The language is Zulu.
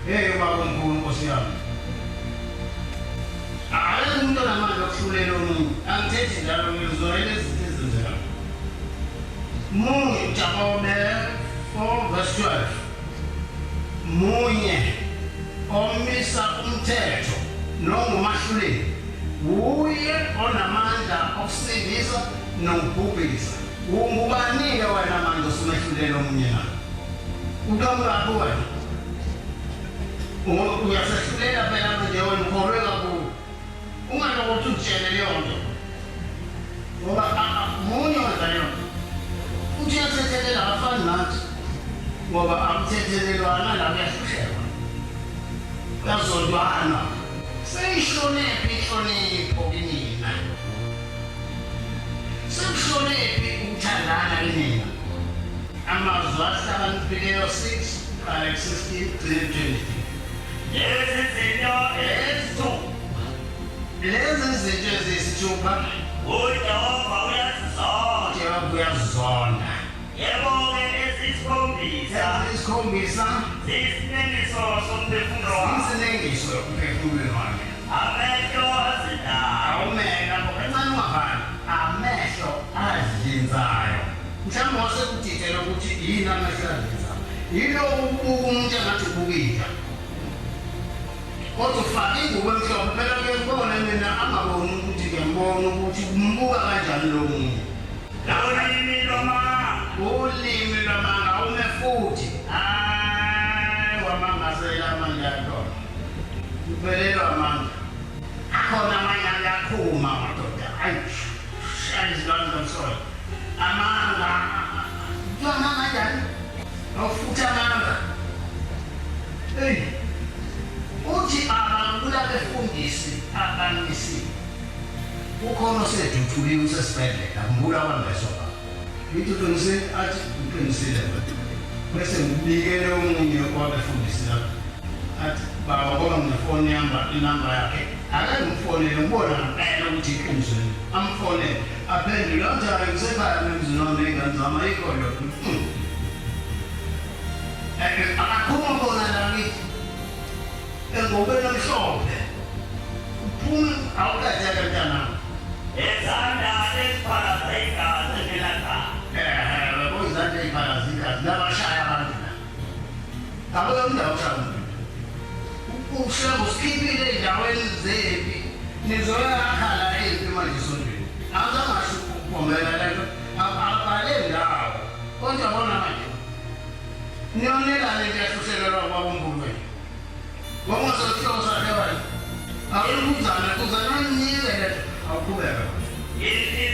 Hey ubaba omkhulu Nkosi yami. Hayi umuntu onamandla okuhlulela umuntu. Angithethi njalo ngizona lezi zinto ezenzayo. Munye Jakobe 4:12. Munye omisa umthetho nongumahluleli. Uye onamandla okusindisa nokubhubhisa. Ungubani-ke wena manje osumehlulela omunye na? Ukamlapho wena. Uyasehlulela phela manje wena ukholwe kakhulu. Ungalokuthi utshele leyo nto. Ngoba munye wenza yona. Uthi uyathethelela afani nathi. Ngoba akuthethelelwana la kuyahlushekwa. Kuyazondwana. Seyishonephi inhlonipho kinina? Sekushonephi ukuthandana kinina? Amazwi ahlakaniphileyo 6:16-20. Lezi zinto eziyisithupha uJehova uyazizonda. Jehova uyazizonda. Yebo-ke Isikhombisa ziyisinengiso somphefumulo wami. isinengiso yokuphefumula wami. Amehlo azindayo. Awumeka ngokancane ungavali. Amehlo adlinzayo. Mhlawumbe wasekudidela ukuthi yini amehlo adlinzayo. Yilo ubuka umuntu engathi ubukile. Kodwa ufake ingubo emhlophe phela kuyebona mina angaboni ukuthi ngiyambona ukuthi umbuka kanjani lo muntu. Ulimi lwamanga ume futhi. Hayi wamangasela amandla akho. Uphelelwa amandla. Akhona amanye ayakhuma madoda. Hayi. Shayizilanda msolo. Amanga. Amanga kanjani? Awufutha amanga. Hey. Uthi abantu labefundisi abanisi. Ukhona oseduthuliwe usesibhedlela ngibula kwambesoba. Lithi uqinisile athi uqinisile bese ngibikele omunye wabefundisi lapha. Athi baba ngoba nginefoni inamba yakhe. Ake ngifonele ngibona ngempela ukuthi iqinisile. Amfonele aphendule athi hayi ngisekhaya ngizonoma ingane zami ayikho yodwa. Akakhuluma bona la ngithi. Engobeni omhlophe. Uphuma awukade mntana. Ezandla eziphalaza igazi ngelanga. Izandla eziphalaza igazi nabashaya abantu la. Akukho indawo shaya. Uhlelo usikhiphile endaweni zephi. Nizoyakhala emphi manje sondweni. Angamasho ukukhombela lento. Abale ndawo. Kodwa bona manje. Niyonelane nje ehluselelwa kwabumbulu. Ngoba sokuhlosa leyo. Awukuzana kuzana nini le? Awuqhubeka. Yini